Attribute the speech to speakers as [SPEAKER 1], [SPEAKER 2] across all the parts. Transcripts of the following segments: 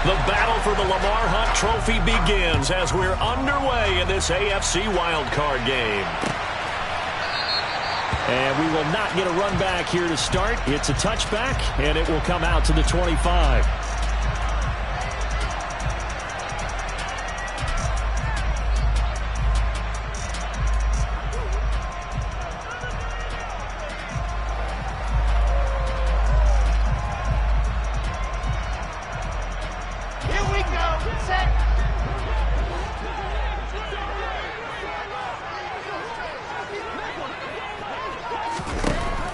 [SPEAKER 1] The battle for the Lamar Hunt Trophy begins as we're underway in this AFC Wildcard game. And we will not get a run back here to start. It's a touchback, and it will come out to the 25.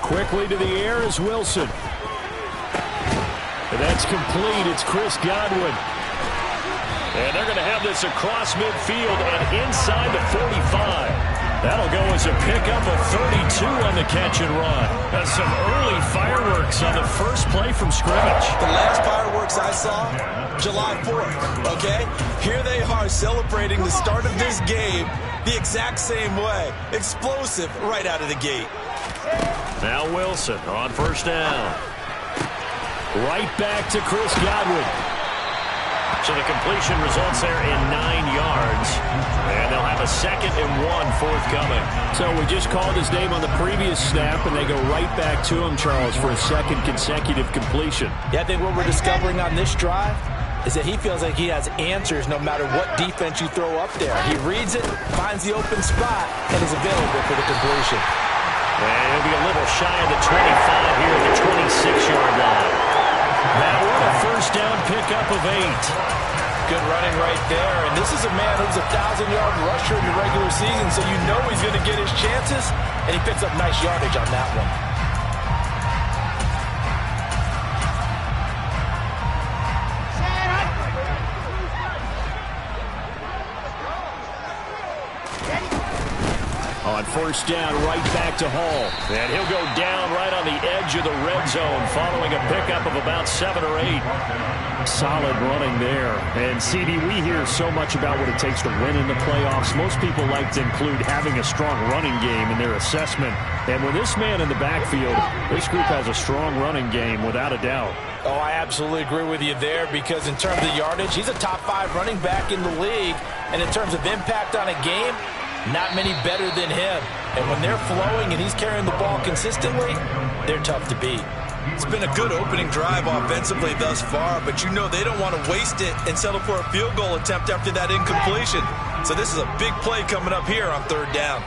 [SPEAKER 1] Quickly to the air is Wilson. And that's complete. It's Chris Godwin. And they're going to have this across midfield and inside the 45. That'll go as a pickup of 32 on the catch and run. That's some early fireworks on the first play from scrimmage.
[SPEAKER 2] The last fireworks I saw, July 4th, okay? Here they are celebrating the start of this game the exact same way. Explosive right out of the gate.
[SPEAKER 1] Now Wilson on first down. Right back to Chris Godwin. So the completion results there in 9 yards. And they'll have a 2nd and 1 forthcoming.
[SPEAKER 3] So we just called his name on the previous snap, and they go right back to him, Charles, for a 2nd consecutive completion.
[SPEAKER 4] Yeah, I think what we're discovering on this drive is that he feels like he has answers no matter what defense you throw up there. He reads it, finds the open spot, and is available for the completion.
[SPEAKER 1] And he'll be a little shy of the 25 here at the 26-yard line. That one a first down pickup of 8.
[SPEAKER 4] Good running right there. And this is a man who's a 1,000-yard rusher in the regular season, so you know he's going to get his chances, and he picks up nice yardage on that one.
[SPEAKER 3] On first down, right back to Hall.
[SPEAKER 1] And he'll go down right on the edge of the red zone following a pickup of about 7 or 8.
[SPEAKER 3] Solid running there. And, CD, we hear so much about what it takes to win in the playoffs. Most people like to include having a strong running game in their assessment. And with this man in the backfield, this group has a strong running game without a doubt.
[SPEAKER 4] Oh, I absolutely agree with you there because in terms of yardage, he's a top 5 running back in the league. And in terms of impact on a game, not many better than him. And when they're flowing and he's carrying the ball consistently, they're tough to beat.
[SPEAKER 2] It's been a good opening drive offensively thus far, but you know they don't want to waste it and settle for a field goal attempt after that incompletion. So this is a big play coming up here on 3rd down.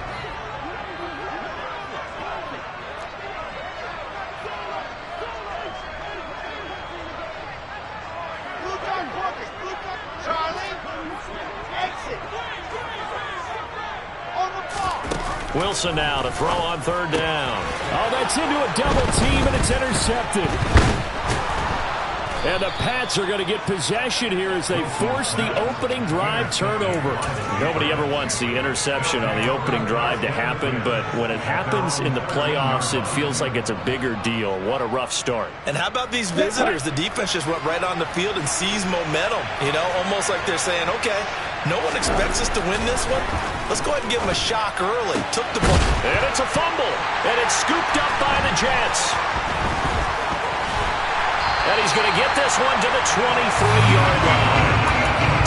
[SPEAKER 1] Wilson now to throw on 3rd down.
[SPEAKER 3] Oh, that's into a double team, and it's intercepted. And the Pats are going to get possession here as they force the opening drive turnover.
[SPEAKER 1] Nobody ever wants the interception on the opening drive to happen, but when it happens in the playoffs, it feels like it's a bigger deal. What a rough start.
[SPEAKER 2] And how about these visitors? The defense just went right on the field and seized momentum. You know, almost like they're saying, okay, no one expects us to win this one. Let's go ahead and give them a shock early. Took the ball.
[SPEAKER 1] And it's a fumble. And it's scooped up by the Jets. And he's going to get this one to the 23-yard line.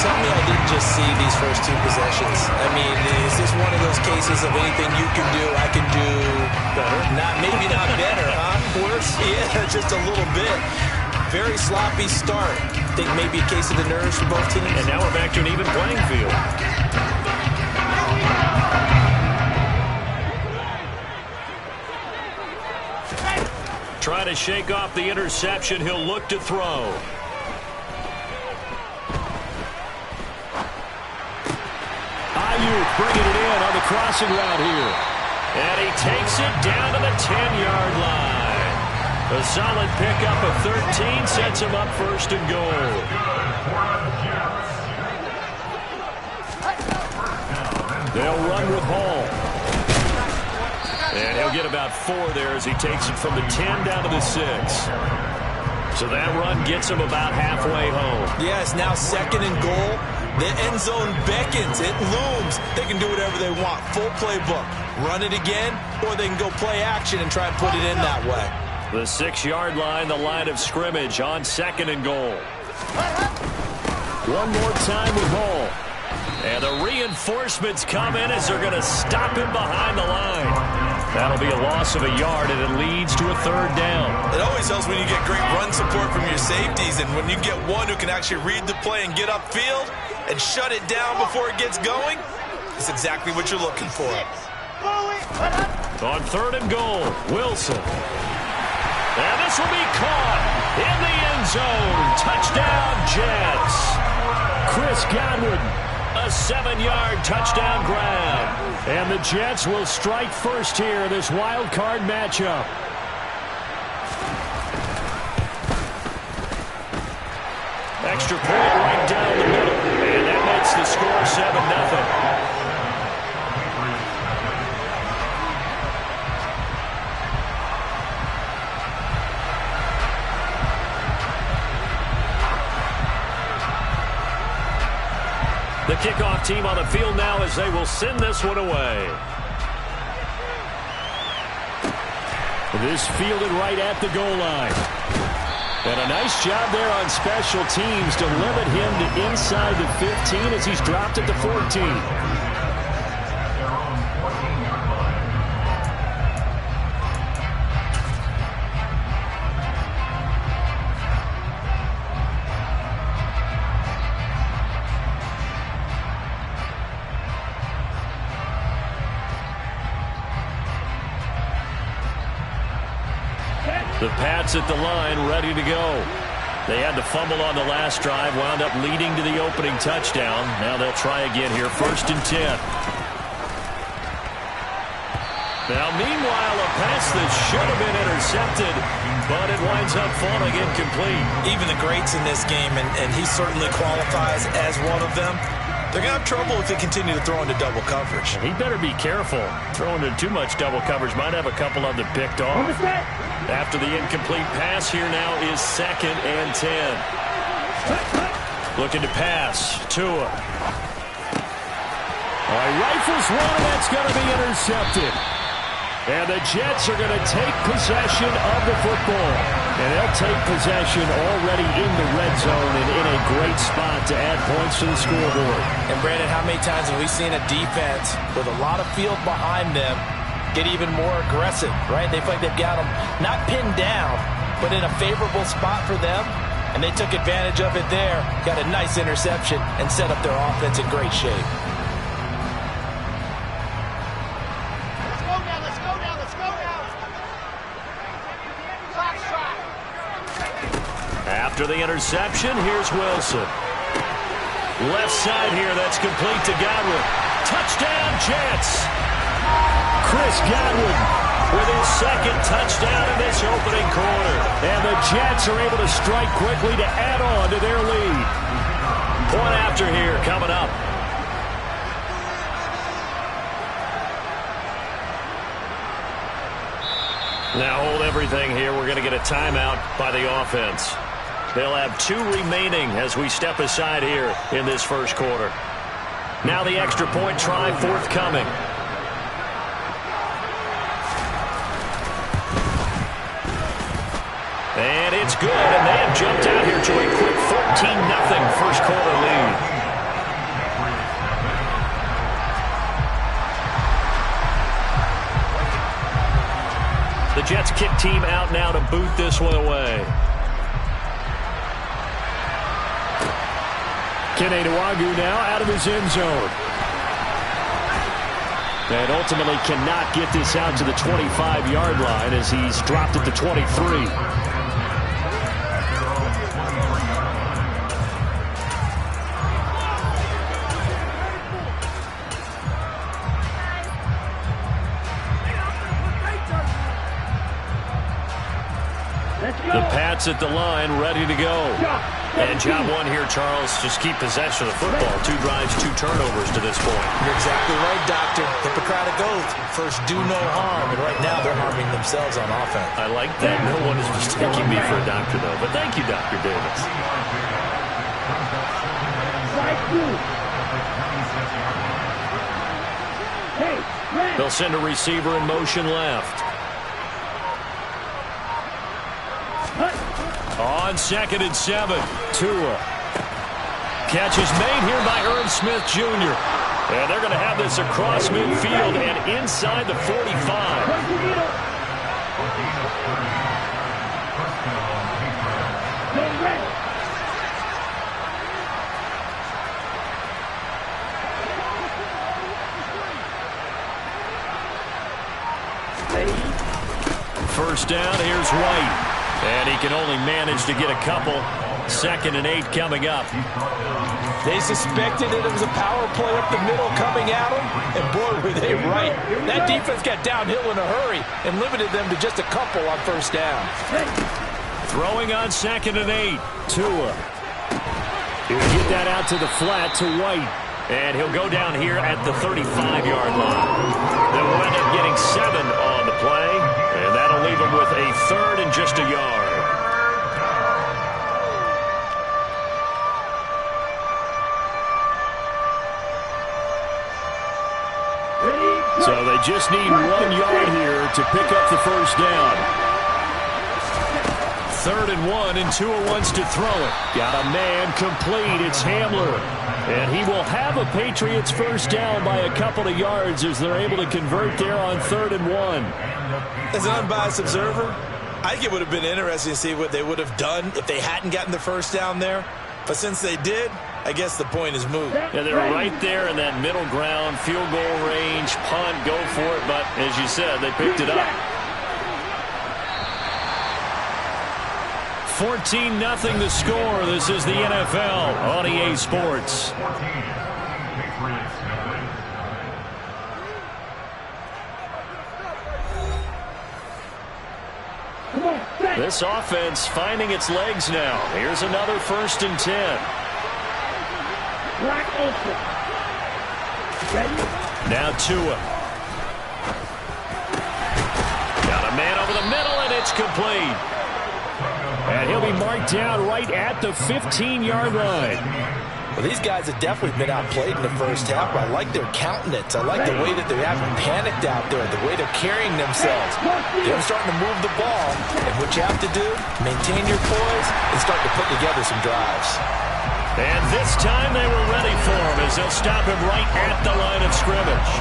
[SPEAKER 4] Tell me I didn't just see these first 2 possessions. I mean, is this one of those cases of anything you can do, I can do better? Maybe not better, huh? Worse? Yeah, just a little bit. Very sloppy start. Think maybe a case of the nerves for both teams.
[SPEAKER 1] And now we're back to an even playing field. Trying to shake off the interception. He'll look to throw.
[SPEAKER 3] Ayuk bringing it in on the crossing route here.
[SPEAKER 1] And he takes it down to the 10-yard line. A solid pickup of 13 sets him up 1st and goal.
[SPEAKER 3] They'll run with Hall.
[SPEAKER 1] And he'll get about 4 there as he takes it from the 10 down to the 6. So that run gets him about halfway home.
[SPEAKER 2] Yes, now 2nd and goal. The end zone beckons. It looms. They can do whatever they want. Full playbook. Run it again, or they can go play action and try and put it in that way.
[SPEAKER 1] The 6-yard line, the line of scrimmage on 2nd and goal.
[SPEAKER 3] One more time with Hall. And the reinforcements come in as they're going to stop him behind the line. That'll be a loss of a yard, and it leads to a third down.
[SPEAKER 2] It always helps when you get great run support from your safeties, and when you get one who can actually read the play and get upfield and shut it down before it gets going, it's exactly what you're looking for.
[SPEAKER 3] On third and goal, Wilson. And this will be caught in the end zone. Touchdown, Jets. Chris Godwin, a 7-yard touchdown grab. And the Jets will strike first here in this wild card matchup. Extra point right down the middle. And that makes the score 7-0. The kickoff team on the field now as they will send this one away. This fielded right at the goal line. And a nice job there on special teams to limit him to inside the 15 as he's dropped it to 14. The Pats at the line, ready to go. They had to fumble on the last drive, wound up leading to the opening touchdown. Now they'll try again here, 1st and 10. Now, meanwhile, a pass that should have been intercepted, but it winds up falling incomplete.
[SPEAKER 4] Even the greats in this game, and he certainly qualifies as one of them, they're going to have trouble if they continue to throw into double coverage.
[SPEAKER 3] He better be careful. Throwing into too much double coverage might have a couple of them picked off. After the incomplete pass, here now is 2nd and 10. Looking to pass. Tua. Rifles one, and that's going to be intercepted. And the Jets are going to take possession of the football. And they'll take possession already in the red zone and in a great spot to add points to the scoreboard.
[SPEAKER 4] And, Brandon, how many times have we seen a defense with a lot of field behind them get even more aggressive, right? They feel like they've got them not pinned down, but in a favorable spot for them, and they took advantage of it there, got a nice interception, and set up their offense in great shape.
[SPEAKER 5] Let's go now.
[SPEAKER 3] After the interception, here's Wilson. Left side here, that's complete to Godwin. Touchdown, Jets! Chris Godwin with his 2nd touchdown in this opening quarter. And the Jets are able to strike quickly to add on to their lead. Point after here coming up. Now hold everything here. We're going to get a timeout by the offense. They'll have 2 remaining as we step aside here in this first quarter. Now the extra point try forthcoming. And it's good, and they have jumped out here to a quick 14-0 first quarter lead. The Jets kick team out now to boot this one away. Kene Nwangwu now out of his end zone. And ultimately cannot get this out to the 25-yard line as he's dropped it to 23. The Pats at the line, ready to go. And job one here, Charles, just keep possession of the football. 2 drives, 2 turnovers to this point.
[SPEAKER 4] You're exactly right, Doctor. Hippocratic oath. First, do no harm. And right now, they're harming themselves on offense.
[SPEAKER 3] I like that. No one is mistaking me for a doctor, though. But thank you, Dr. Davis. They'll send a receiver in motion left. On 2nd and 7, Tua
[SPEAKER 1] catch is made here by Irv Smith, Jr. And they're going to have this across midfield and inside the 45. First down, here's White. And he can only manage to get a couple. 2nd and 8 coming up.
[SPEAKER 4] They suspected that it was a power play up the middle coming at them, and boy, were they right. That defense got downhill in a hurry and limited them to just a couple on first down.
[SPEAKER 1] Throwing on 2nd and 8. Tua. He'll get that out to the flat to White. And he'll go down here at the 35-yard line. They'll end up getting 7 on the play, and that'll leave them with a 3rd and just a yard. So they just need 1 yard here to pick up the first down. 3rd and 1, and Tua wants to throw it. Got a man complete. It's Hamler. And he will have a Patriots first down by a couple of yards as they're able to convert there on 3rd and 1.
[SPEAKER 2] As an unbiased observer, I think it would have been interesting to see what they would have done if they hadn't gotten the first down there. But since they did, I guess the point is moot.
[SPEAKER 1] Yeah, they're right there in that middle ground, field goal range, punt, go for it. But as you said, they picked it up. 14-0 the score. This is the NFL on EA Sports. This offense finding its legs now. Here's another 1st and 10. Now Tua. Got a man over the middle, and it's complete. And he'll be marked down right at the 15-yard line.
[SPEAKER 4] Well, these guys have definitely been outplayed in the first half, but I like their countenance. I like the way that they haven't panicked out there, the way they're carrying themselves. They're starting to move the ball, and what you have to do, maintain your poise and start to put together some drives.
[SPEAKER 1] And this time they were ready for him as they'll stop him right at the line of scrimmage.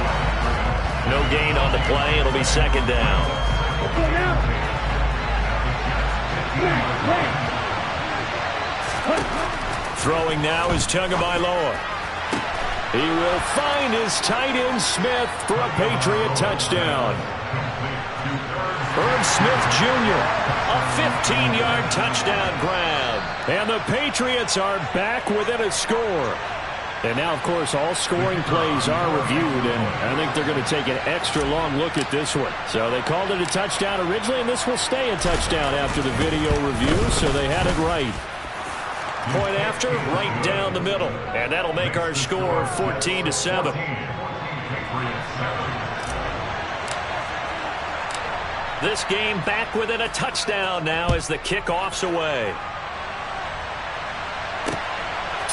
[SPEAKER 1] No gain on the play. It'll be 2nd down. Throwing now is Tagovailoa. He will find his tight end Smith for a Patriot touchdown. Irv Smith Jr. A 15-yard touchdown grab. And the Patriots are back within a score. And now, of course, all scoring plays are reviewed, and I think they're going to take an extra long look at this one. So they called it a touchdown originally, and this will stay a touchdown after the video review, so they had it right. Point after, right down the middle. And that'll make our score 14-7. This game back within a touchdown now as the kickoff's away.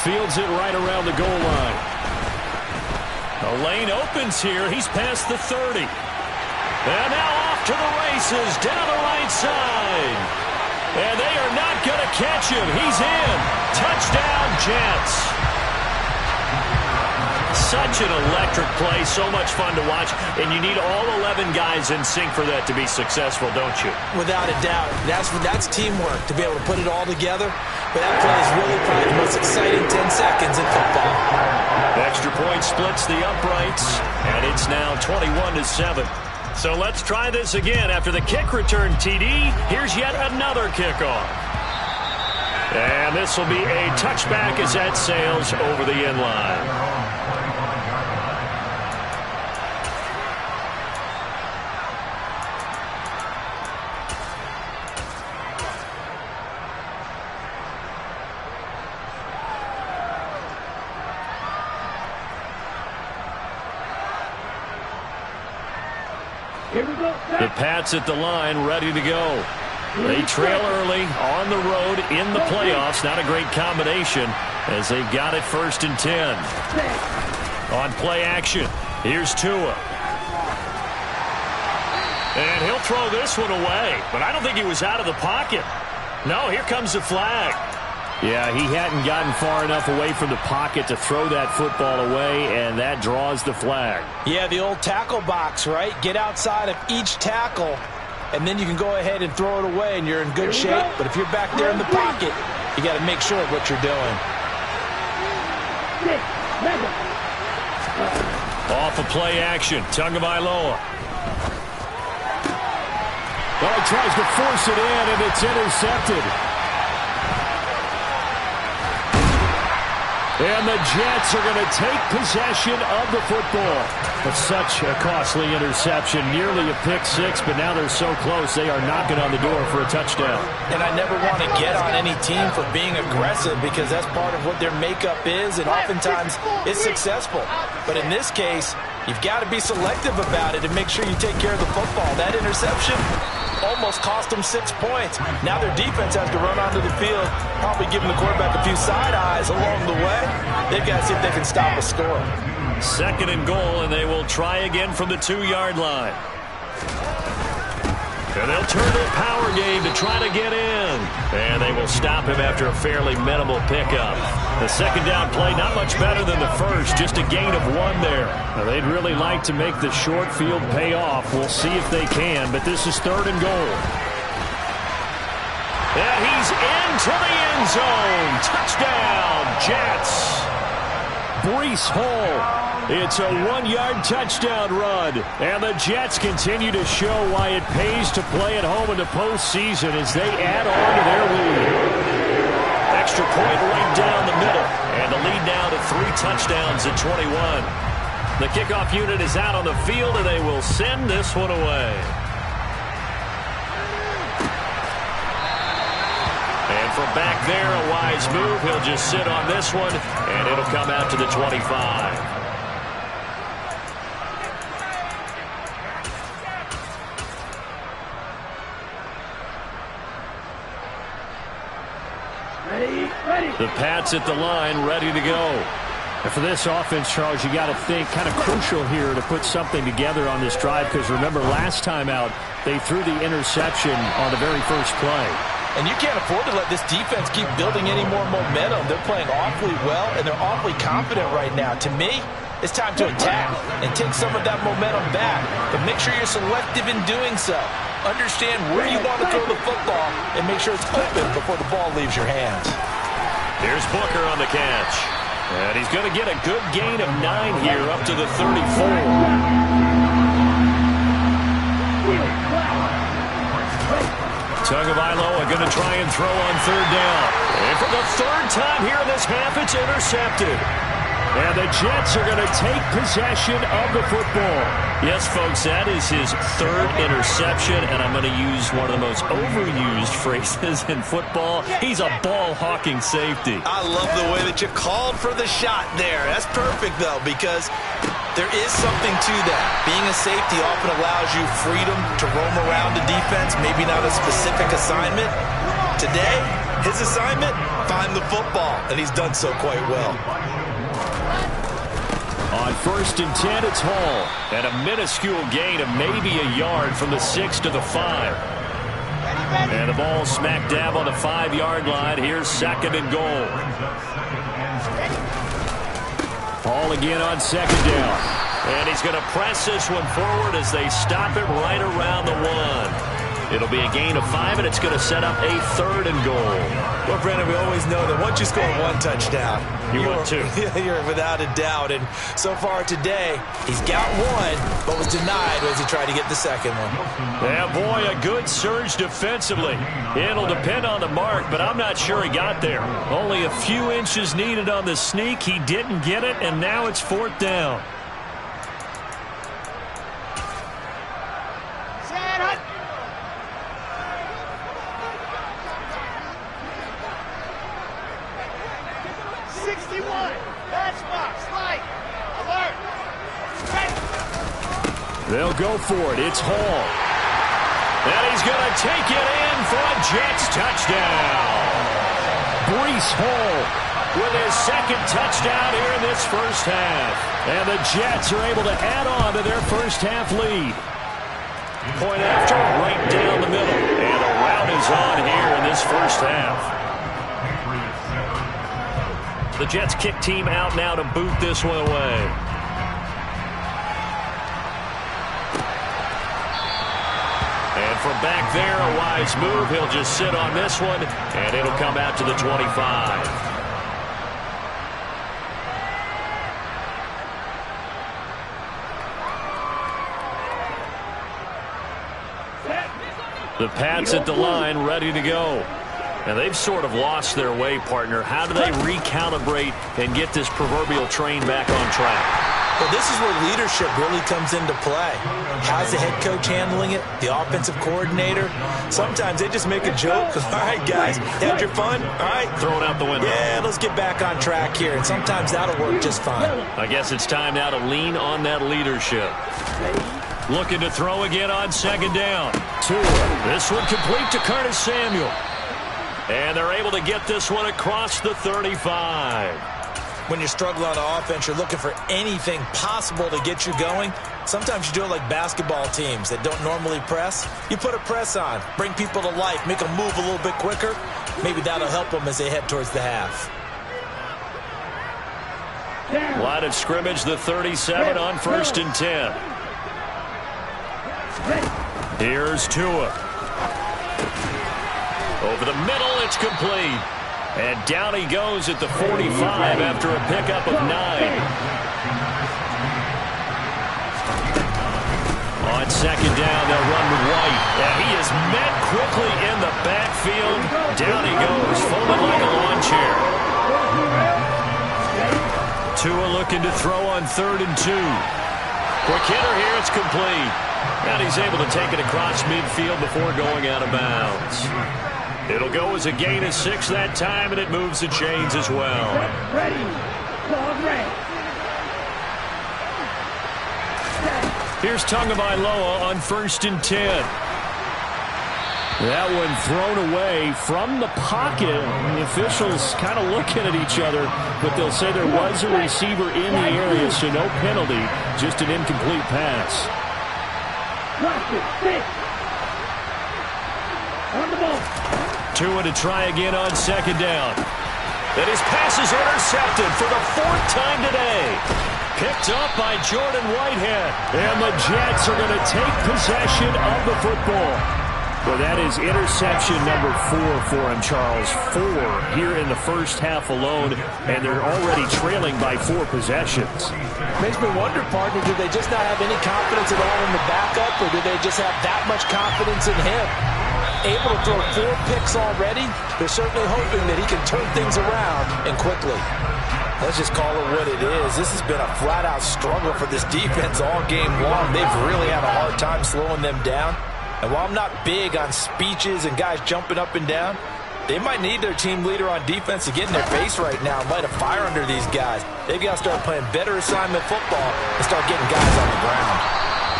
[SPEAKER 1] Fields it right around the goal line. The lane opens here. He's past the 30. And now off to the races down the right side. And they are not going to catch him. He's in. Touchdown, Jets. Such an electric play, so much fun to watch, and you need all 11 guys in sync for that to be successful, don't you?
[SPEAKER 4] Without a doubt. That's teamwork, to be able to put it all together. But that play is really probably the most exciting 10 seconds in football.
[SPEAKER 1] Extra point splits the uprights, and it's now 21-7. So let's try this again. After the kick return TD, here's yet another kickoff. And this will be a touchback as that sails over the end line. The Pats at the line, ready to go. They trail early on the road in the playoffs. Not a great combination as they've got it 1st and 10. On play action, here's Tua. And he'll throw this one away, but I don't think he was out of the pocket. No, here comes the flag.
[SPEAKER 3] Yeah, he hadn't gotten far enough away from the pocket to throw that football away, and that draws the flag.
[SPEAKER 4] Yeah, the old tackle box, right? Get outside of each tackle, and then you can go ahead and throw it away, and you're in good shape. But if you're back there in the pocket, you got to make sure of what you're doing.
[SPEAKER 1] Off of play action, Tagovailoa.
[SPEAKER 3] Well, he tries to force it in, and it's intercepted. And the Jets are going to take possession of the football. But such a costly interception, nearly a pick six, but now they're so close they are knocking on the door for a touchdown.
[SPEAKER 4] And I never want to get on any team for being aggressive because that's part of what their makeup is, and oftentimes it's successful. But in this case, you've got to be selective about it and make sure you take care of the football. That interception almost cost them 6 points. Now their defense has to run onto the field, probably giving the quarterback a few side eyes along the way. They've got to see if they can stop a score.
[SPEAKER 1] 2nd and goal, and they will try again from the 2-yard line. And they'll turn their power game to try to get in. And they will stop him after a fairly minimal pickup. The 2nd down play, not much better than the first, just a gain of 1 there.
[SPEAKER 3] Now, they'd really like to make the short field pay off. We'll see if they can, but this is 3rd and goal.
[SPEAKER 1] And he's into the end zone. Touchdown, Jets.
[SPEAKER 3] Breece Hall. It's a 1-yard touchdown run. And the Jets continue to show why it pays to play at home in the postseason as they add on to their lead.
[SPEAKER 1] Extra point right down the middle. And the lead now to 3 touchdowns at 21. The kickoff unit is out on the field, and they will send this one away. And from back there, a wise move. He'll just sit on this one, and it'll come out to the 25.
[SPEAKER 3] The Pats at the line, ready to go. And for this offense, Charles, you got to think kind of crucial here to put something together on this drive because remember last time out, they threw the interception on the very first play.
[SPEAKER 4] And you can't afford to let this defense keep building any more momentum. They're playing awfully well, and they're awfully confident right now. To me, it's time to attack and take some of that momentum back. But make sure you're selective in doing so. Understand where you want to throw the football and make sure it's open before the ball leaves your hands.
[SPEAKER 1] Here's Booker on the catch. And he's going to get a good gain of 9 here up to the 34. Tagovailoa going to try and throw on 3rd down. And for the 3rd time here in this half, it's intercepted.
[SPEAKER 3] And the Jets are going to take possession of the football.
[SPEAKER 1] Yes, folks, that is his 3rd interception, and I'm going to use one of the most overused phrases in football. He's a ball-hawking safety.
[SPEAKER 2] I love the way that you called for the shot there. That's perfect, though, because there is something to that. Being a safety often allows you freedom to roam around the defense, maybe not a specific assignment. Today, his assignment, find the football, and he's done so quite well.
[SPEAKER 3] On 1st and 10, it's Hall.
[SPEAKER 1] And a minuscule gain of maybe a yard from the 6 to the 5. And the ball smack dab on the 5-yard line. Here's 2nd and goal.
[SPEAKER 3] Hall again on 2nd down.
[SPEAKER 1] And he's going to press this one forward as they stop it right around the 1. It'll be a gain of 5, and it's going to set up a 3rd and goal.
[SPEAKER 2] Well, Brandon, we always know that once you score 1 touchdown,
[SPEAKER 1] you want 2.
[SPEAKER 2] You're without a doubt. And so far today, he's got 1, but was denied as he tried to get the 2nd one.
[SPEAKER 1] Yeah, boy, a good surge defensively. It'll depend on the mark, but I'm not sure he got there. Only a few inches needed on the sneak. He didn't get it, and now it's 4th down.
[SPEAKER 3] They'll go for it. It's Hall.
[SPEAKER 1] And he's going to take it in for a Jets touchdown.
[SPEAKER 3] Breece Hall
[SPEAKER 1] with his 2nd touchdown here in this first half.
[SPEAKER 3] And the Jets are able to add on to their first half lead.
[SPEAKER 1] Point after, right down the middle. And the route is on here in this first half.
[SPEAKER 3] The Jets kick team out now to boot this one away. And from back there, a wise move. He'll just sit on this one, and it'll come out to the 25. The Pats at the line, ready to go. And they've sort of lost their way, partner. How do they recalibrate and get this proverbial train back on track?
[SPEAKER 4] Well, this is where leadership really comes into play. How's the head coach handling it? The offensive coordinator? Sometimes they just make a joke. All right, guys, had your fun? All right.
[SPEAKER 3] Throw it out the window.
[SPEAKER 4] Yeah, let's get back on track here. And sometimes that'll work just fine.
[SPEAKER 3] I guess it's time now to lean on that leadership. Looking to throw again on second down. This one complete to Curtis Samuel. And they're able to get this one across the 35.
[SPEAKER 4] When you're struggling on offense, you're looking for anything possible to get you going. Sometimes you do it like basketball teams that don't normally press. You put a press on, bring people to life, make them move a little bit quicker. Maybe that'll help them as they head towards the half.
[SPEAKER 3] Line of scrimmage, the 37 on 1st and 10. Here's Tua. Over the middle, it's complete. And down he goes at the 45 after a pickup of 9. On second down, they'll run with White. And he is met quickly in the backfield. Down he goes, folded like a lawn chair. Tua looking to throw on 3rd and 2. Quick hitter here, it's complete. And he's able to take it across midfield before going out of bounds. It'll go as a gain of 6 that time, and it moves the chains as well. Here's Tagovailoa on 1st and 10. That one thrown away from the pocket. The officials kind of looking at each other, but they'll say there was a receiver in the area, so no penalty, just an incomplete pass. Tua to try again on second down. And his pass is intercepted for the 4th time today. Picked up by Jordan Whitehead. And the Jets are going to take possession of the football. Well, that is interception number 4 for him, Charles. 4 here in the first half alone, and they're already trailing by 4 possessions.
[SPEAKER 4] Makes me wonder, partner, do they just not have any confidence at all in the backup, or do they just have that much confidence in him? Able to throw 4 picks already, they're certainly hoping that he can turn things around and quickly. Let's just call it what it is. This has been a flat-out struggle for this defense all game long. They've really had a hard time slowing them down. And while I'm not big on speeches and guys jumping up and down, they might need their team leader on defense to get in their face right now and light a fire under these guys. They've got to start playing better assignment football and start getting guys on the ground.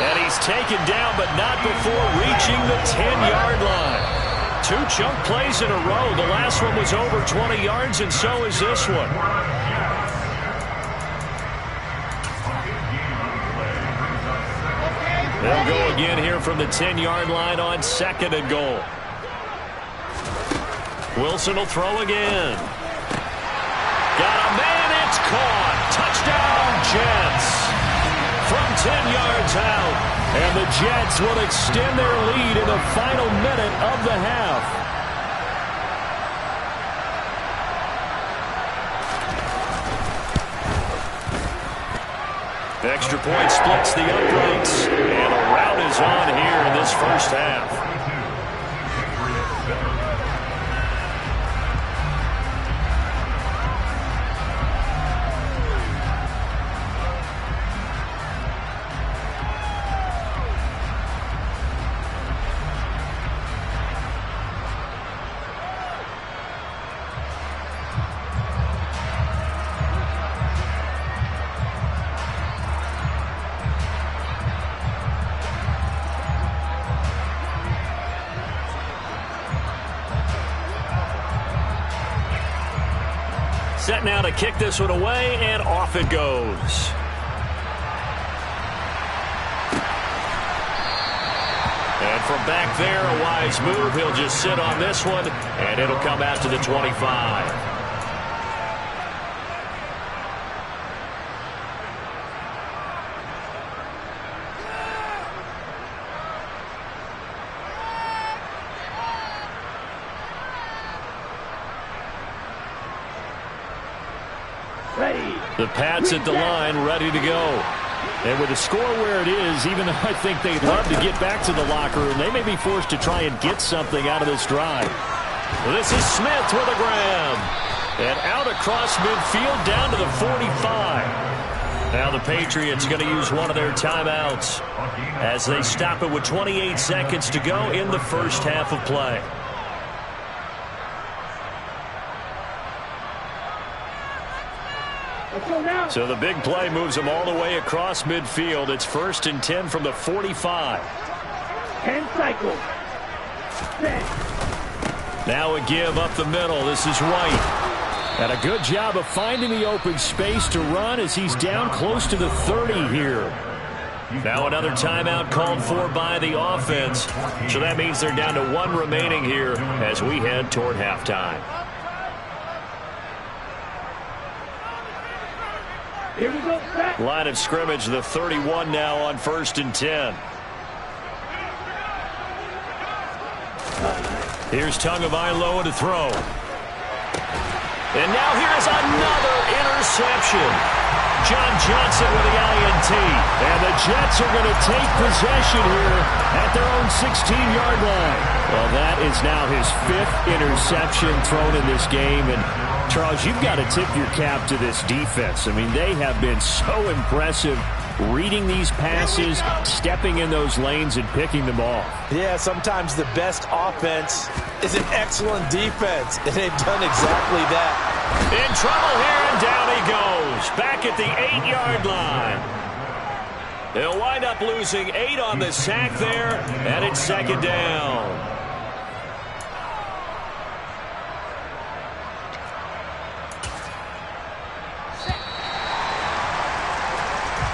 [SPEAKER 3] And he's taken down, but not before reaching the 10-yard line. 2 chunk plays in a row. The last one was over 20 yards, and so is this one. They'll go again here from the 10-yard line on 2nd and goal. Wilson will throw again. Got a man, it's caught. Touchdown, Jets. From 10 yards out. And the Jets will extend their lead in the final minute of the half. Extra point splits the uprights, and a rout is on here in this first half. Set now to kick this one away, and off it goes. And from back there, a wise move. He'll just sit on this one, and it'll come out to the 25. The Pats at the line, ready to go. And with the score where it is, even though I think they'd love to get back to the locker room, they may be forced to try and get something out of this drive. This is Smith with a grab. And out across midfield down to the 45. Now the Patriots going to use one of their timeouts as they stop it with 28 seconds to go in the first half of play. So the big play moves them all the way across midfield. It's 1st and 10 from the 45.
[SPEAKER 5] 10 cycles.
[SPEAKER 3] Now a give up the middle. This is White. And a good job of finding the open space to run as he's down close to the 30 here. Now another timeout called for by the offense. So that means they're down to 1 remaining here as we head toward halftime.
[SPEAKER 5] Here we go.
[SPEAKER 3] Line of scrimmage, the 31 now on 1st and 10. Here's Tagovailoa to throw. And now here's another interception. John Johnson with the INT. And the Jets are going to take possession here at their own 16-yard line. Well, that is now his 5th interception thrown in this game. And, Charles, you've got to tip your cap to this defense. I mean, they have been so impressive reading these passes, stepping in those lanes, and picking them off.
[SPEAKER 4] Yeah, sometimes the best offense is an excellent defense, and they've done exactly that.
[SPEAKER 3] In trouble here, and down he goes. Back at the 8-yard line. They'll wind up losing 8 on the sack there, and it's 2nd down.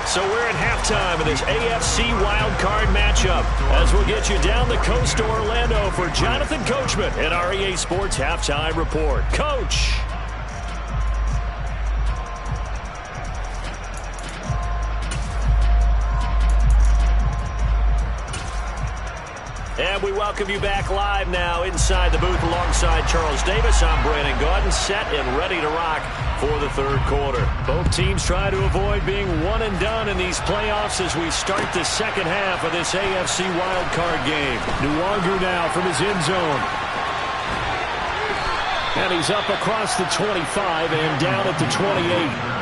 [SPEAKER 3] So we're at halftime of this AFC Wildcard matchup as we'll get you down the coast to Orlando for Jonathan Coachman at our EA Sports Halftime Report. Coach. And we welcome you back live now inside the booth alongside Charles Davis. I'm Brandon Gaudin, set and ready to rock for the 3rd quarter. Both teams try to avoid being one and done in these playoffs as we start the 2nd half of this AFC wildcard game. Nwangu now from his end zone. And he's up across the 25 and down at the 28.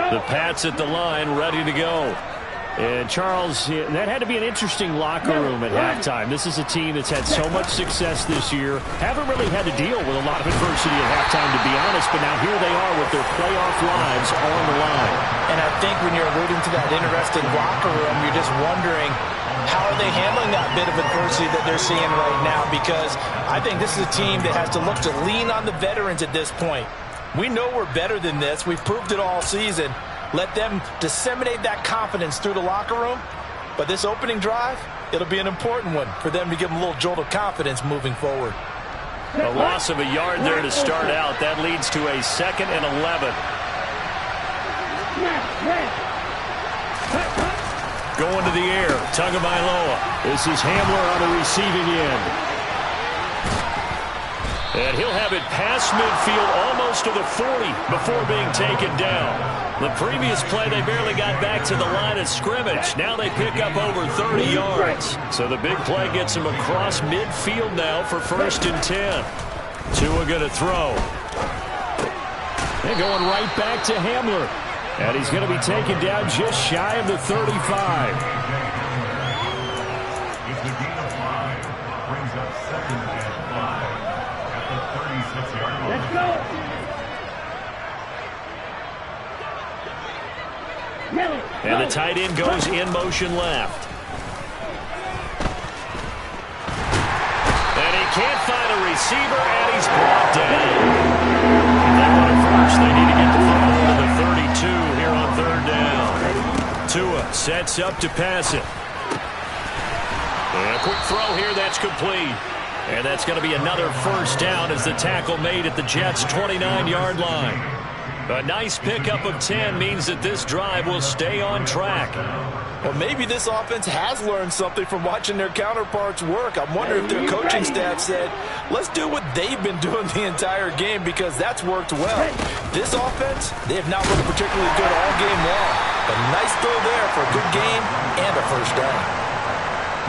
[SPEAKER 3] The Pats at the line, ready to go. And, Charles, that had to be an interesting locker room at halftime. This is a team that's had so much success this year. Haven't really had to deal with a lot of adversity at halftime, to be honest. But now here they are with their playoff lives on the line.
[SPEAKER 4] And I think when you're alluding to that interesting locker room, you're just wondering, how are they handling that bit of adversity that they're seeing right now? Because I think this is a team that has to look to lean on the veterans at this point. We know we're better than this. We've proved it all season. Let them disseminate that confidence through the locker room. But this opening drive, it'll be an important one for them to give them a little jolt of confidence moving forward.
[SPEAKER 3] A loss of a yard there to start out. That leads to a 2nd and 11. Going to the air, Tagovailoa. This is Hamler on the receiving end. And he'll have it past midfield almost to the 40 before being taken down. The previous play, they barely got back to the line of scrimmage. Now they pick up over 30 yards. So the big play gets them across midfield now for 1st and 10. Tua going to throw. They're going right back to Hamler. And he's going to be taken down just shy of the 35.
[SPEAKER 5] Let's go.
[SPEAKER 3] And the tight end goes in motion left. And he can't find a receiver, and he's brought down. That one at first. They need to get the football to the 32 here on 3rd down. Tua sets up to pass it. And a quick throw here, that's complete. And that's going to be another 1st down as the tackle made at the Jets' 29-yard line.
[SPEAKER 1] A nice pickup of 10 means that this drive will stay on track.
[SPEAKER 2] Well, maybe this offense has learned something from watching their counterparts work. I'm wondering if their coaching staff said, let's do what they've been doing the entire game because that's worked well. This offense, they have not looked particularly good all game long. A nice throw there for a good game and a first down.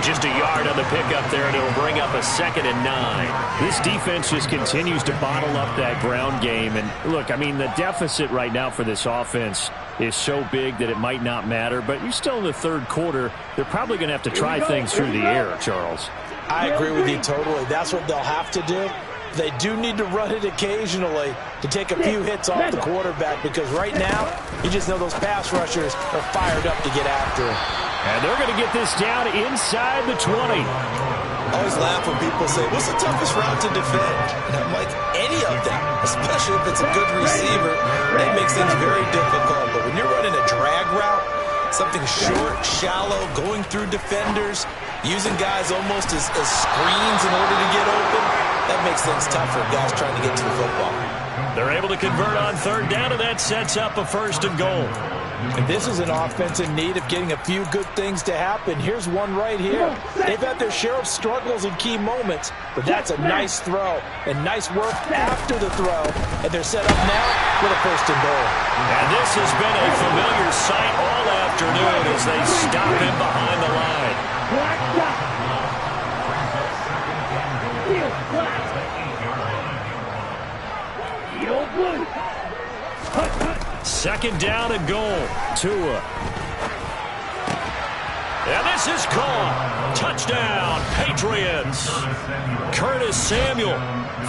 [SPEAKER 1] Just a yard on the pickup there, and it'll bring up a 2nd and 9.
[SPEAKER 3] This defense just continues to bottle up that ground game. And look, I mean, the deficit right now for this offense is so big that it might not matter. But you're still in the third quarter. They're probably going to have to try things through the air, Charles.
[SPEAKER 4] I agree with you totally. That's what they'll have to do. They do need to run it occasionally to take a few hits off the quarterback because right now, you just know those pass rushers are fired up to get after him.
[SPEAKER 3] And they're going to get this down inside the 20.
[SPEAKER 2] I always laugh when people say, what's the toughest route to defend? And I'm like, any of them, especially if it's a good receiver, that makes things very difficult. But when you're running a drag route, something short, shallow, going through defenders, using guys almost as screens in order to get open, that makes things tough for guys trying to get to the football.
[SPEAKER 1] They're able to convert on 3rd down, and that sets up a 1st and goal.
[SPEAKER 4] And this is an offense in need of getting a few good things to happen. Here's one right here. They've had their share of struggles in key moments, but that's a nice throw and nice work after the throw. And they're set up now with a 1st and goal.
[SPEAKER 1] And this has been a familiar sight all afternoon as they stop him behind the line. Second down and goal. Tua. And this is caught. Touchdown, Patriots. Curtis Samuel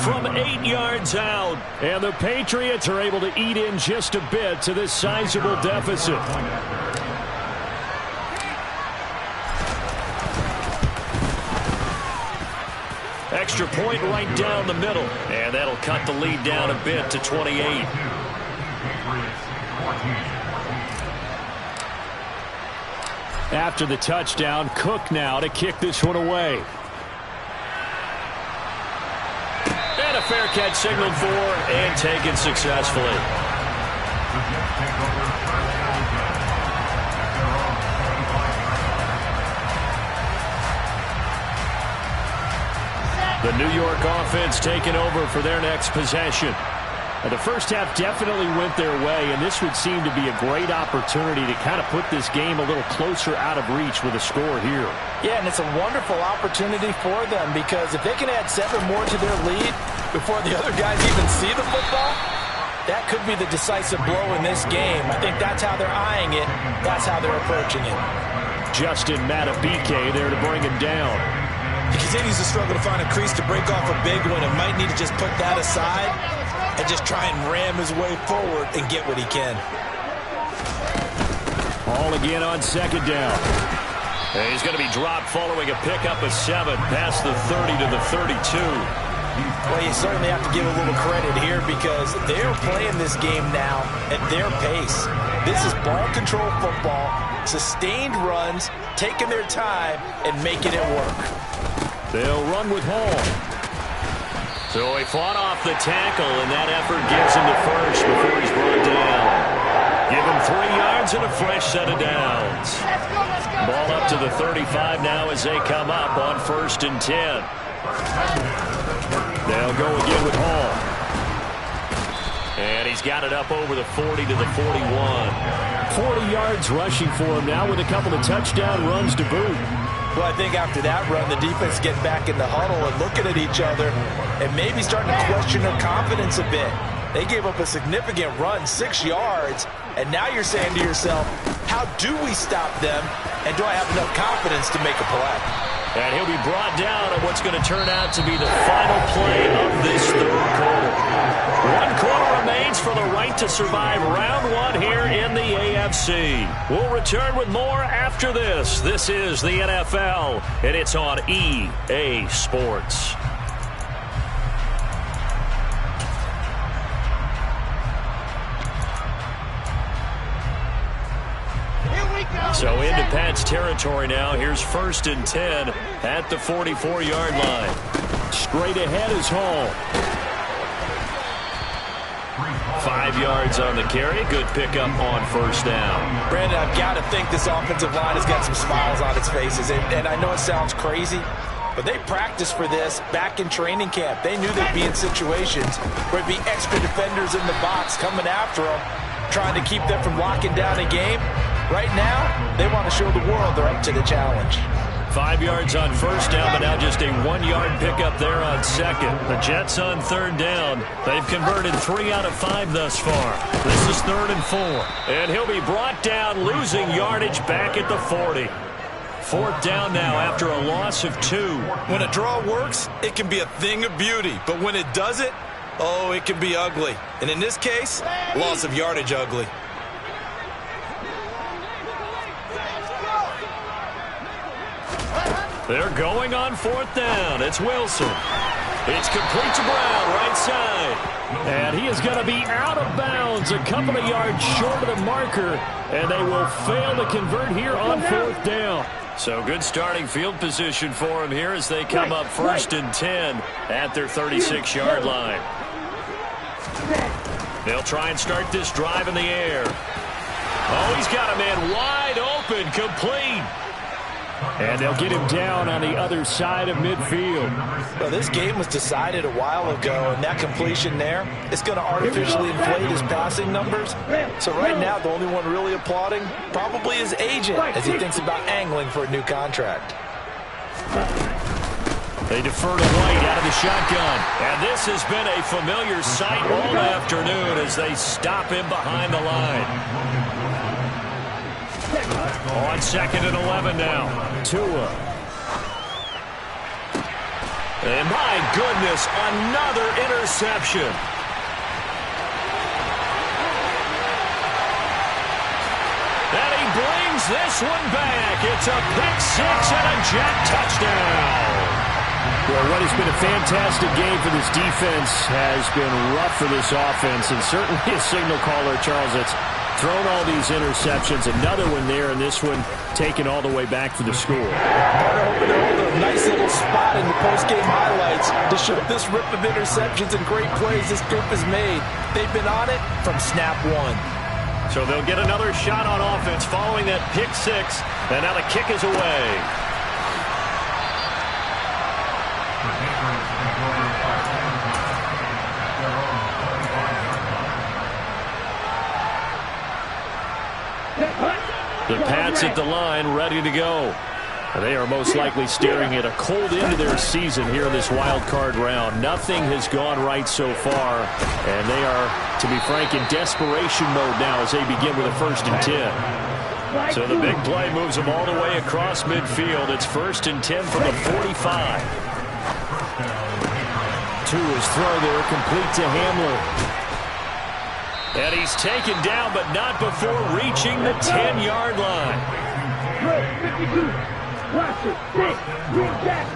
[SPEAKER 1] from 8 yards out.
[SPEAKER 3] And the Patriots are able to eat in just a bit to this sizable deficit.
[SPEAKER 1] Extra point right down the middle. And that'll cut the lead down a bit to 28.
[SPEAKER 3] After the touchdown, Cook now to kick this one away.
[SPEAKER 1] And a fair catch signaled for and taken successfully. The New York offense taking over for their next possession.
[SPEAKER 3] The first half definitely went their way, and this would seem to be a great opportunity to kind of put this game a little closer out of reach with a score here.
[SPEAKER 4] Yeah, and it's a wonderful opportunity for them because if they can add 7 more to their lead before the other guys even see the football, that could be the decisive blow in this game. I think that's how they're eyeing it. That's how they're approaching it.
[SPEAKER 3] Justin Matabike there to bring him down.
[SPEAKER 2] He continues to struggle to find a crease to break off a big one and might need to just put that aside and just try and ram his way forward and get what he can.
[SPEAKER 3] Ball again on 2nd down.
[SPEAKER 1] And he's going to be dropped following a pickup of 7 past the 30 to the 32.
[SPEAKER 4] Well, you certainly have to give a little credit here because they're playing this game now at their pace. This is ball control football, sustained runs, taking their time, and making it work.
[SPEAKER 3] They'll run with Hall.
[SPEAKER 1] So he fought off the tackle, and that effort gives him to first before he's brought down. Give him 3 yards and a fresh set of downs. Ball up to the 35 now as they come up on 1st and 10. They'll go again with Hall. And he's got it up over the 40 to the 41.
[SPEAKER 3] 40 yards rushing for him now with a couple of touchdown runs to boot.
[SPEAKER 4] Well, I think after that run, the defense getting back in the huddle and looking at each other and maybe starting to question their confidence a bit. They gave up a significant run, 6 yards, and now you're saying to yourself, how do we stop them, and do I have enough confidence to make a play?
[SPEAKER 1] And he'll be brought down on what's going to turn out to be the final play of this 3rd quarter. 1 quarter remains for the right to survive round 1 here in the AFC. We'll return with more after this. This is the NFL, and it's on EA Sports. So into Pat's territory now. Here's 1st and 10 at the 44-yard line.
[SPEAKER 3] Straight ahead is Hall.
[SPEAKER 1] 5 yards on the carry. Good pickup on first down.
[SPEAKER 4] Brandon, I've got to think this offensive line has got some smiles on its faces. And I know it sounds crazy, but they practiced for this back in training camp. They knew they'd be in situations where it'd be extra defenders in the box coming after them, trying to keep them from locking down a game. Right now, they want to show the world they're up to the challenge.
[SPEAKER 1] 5 yards on first down, but now just a 1-yard pickup there on second. The Jets on third down. They've converted 3 out of 5 thus far. This is 3rd and 4. And he'll be brought down, losing yardage back at the 40. 4th down now after a loss of 2.
[SPEAKER 2] When a draw works, it can be a thing of beauty. But when it doesn't, oh, it can be ugly. And in this case, loss of yardage ugly.
[SPEAKER 1] They're going on 4th down. It's Wilson. It's complete to Brown, right side. And he is going to be out of bounds, a couple of yards short of the marker, and they will fail to convert here on 4th down. So good starting field position for him here as they come up 1st and 10 at their 36-yard line. They'll try and start this drive in the air. Oh, he's got a man wide open, complete. And they'll get him down on the other side of midfield.
[SPEAKER 4] Well, this game was decided a while ago, and that completion there is going to artificially inflate his passing numbers. So right now, the only one really applauding probably his agent as he thinks about angling for a new contract.
[SPEAKER 1] They defer to White out of the shotgun. And this has been a familiar sight all afternoon as they stop him behind the line. On 2nd and 11 now. Tua. And my goodness, another interception. And he brings this one back. It's a pick 6 and a Jet touchdown.
[SPEAKER 3] Well, what has been a fantastic game for this defense has been rough for this offense, and certainly a signal caller, Charles, that's thrown all these interceptions. Another one there, and this one taken all the way back for the score.
[SPEAKER 4] They're hoping to hold a nice little spot in the post-game highlights to show this rip of interceptions and great plays this group has made. They've been on it from snap 1.
[SPEAKER 1] So they'll get another shot on offense following that pick 6, and now the kick is away. The Pats at the line, ready to go. They are most likely staring at a cold end of their season here in this wild card round. Nothing has gone right so far, and they are, to be frank, in desperation mode now as they begin with a 1st and 10. So the big play moves them all the way across midfield. It's 1st and 10 from the 45.
[SPEAKER 3] Tua's throw there, complete to Hamler.
[SPEAKER 1] And he's taken down, but not before reaching the 10-yard line.
[SPEAKER 5] 52. Watch it. 6. Green jack.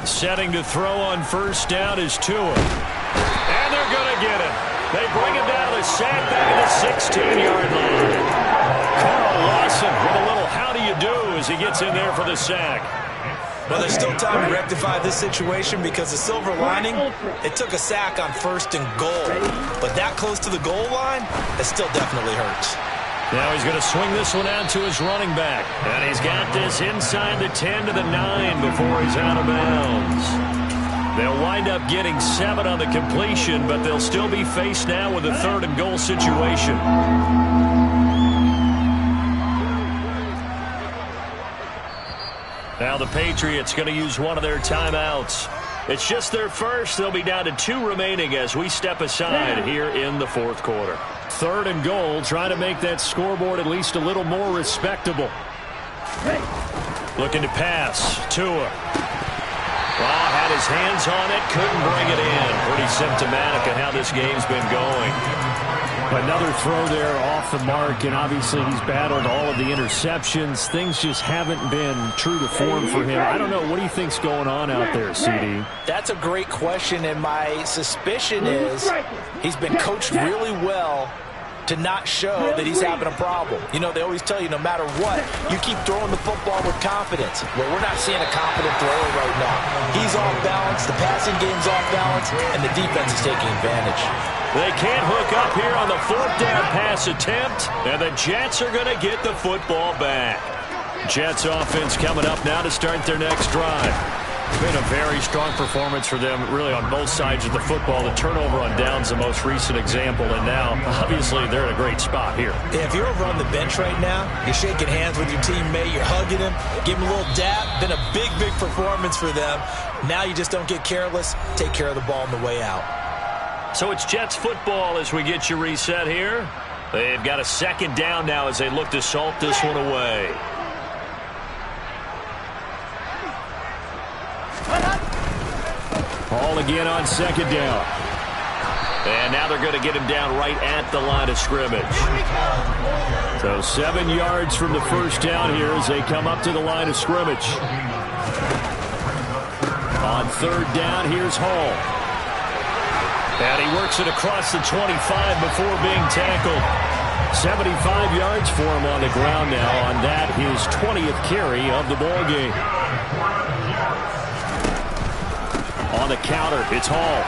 [SPEAKER 1] Setting to throw on 1st down is Tua. And they're going to get it. They bring him down to the sack back at the 16-yard line. Carl Lawson with a little how do you do as he gets in there for the sack.
[SPEAKER 2] Well, there's still time to rectify this situation because the silver lining, it took a sack on 1st and goal. But that close to the goal line, it still definitely hurts.
[SPEAKER 1] Now he's going to swing this one out to his running back. And he's got this inside the 10 to the 9 before he's out of bounds. They'll wind up getting 7 on the completion, but they'll still be faced now with a 3rd and goal situation. Now the Patriots going to use one of their timeouts. It's just their first. They'll be down to 2 remaining as we step aside here in the 4th quarter.
[SPEAKER 3] 3rd and goal, trying to make that scoreboard at least a little more respectable.
[SPEAKER 1] Looking to pass. Tua. Well, had his hands on it, couldn't bring it in. Pretty symptomatic of how this game's been going.
[SPEAKER 3] Another throw there off the mark, and obviously he's battled all of the interceptions. Things just haven't been true to form for him. I don't know. What do you think's going on out there, CD?
[SPEAKER 4] That's a great question, and my suspicion is he's been coached really well to not show that he's having a problem. You know, they always tell you no matter what, you keep throwing the football with confidence. Well, we're not seeing a confident thrower right now. He's off balance, the passing game's off balance, and the defense is taking advantage.
[SPEAKER 1] They can't hook up here on the 4th down pass attempt, and the Jets are going to get the football back. Jets offense coming up now to start their next drive. Been a very strong performance for them, really, on both sides of the football. The turnover on downs, the most recent example, and now, obviously, they're in a great spot here.
[SPEAKER 4] If you're over on the bench right now, you're shaking hands with your teammate, you're hugging him, give him a little dap. Been a big, big performance for them. Now you just don't get careless. Take care of the ball on the way out.
[SPEAKER 1] So it's Jets football as we get you reset here. They've got a 2nd down now as they look to salt this one away. Ball again on 2nd down. And now they're going to get him down right at the line of scrimmage. So 7 yards from the 1st down here as they come up to the line of scrimmage. On 3rd down, here's Hall. And he works it across the 25 before being tackled. 75 yards for him on the ground now on that, his 20th carry of the ball game. On the counter, it's Hall.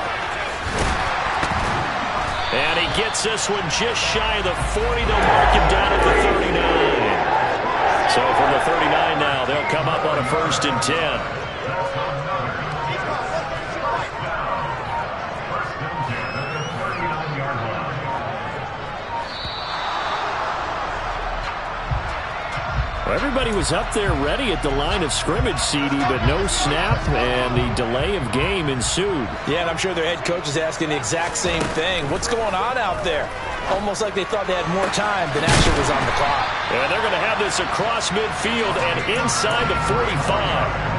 [SPEAKER 1] And he gets this one just shy of the 40. They'll mark him down at the 39. So from the 39 now, they'll come up on a 1st and 10. Well, everybody was up there ready at the line of scrimmage, CD, but no snap, and the delay of game ensued.
[SPEAKER 4] Yeah, and I'm sure their head coach is asking the exact same thing. What's going on out there? Almost like they thought they had more time than actually was on the clock.
[SPEAKER 1] And they're going to have this across midfield and inside the 45.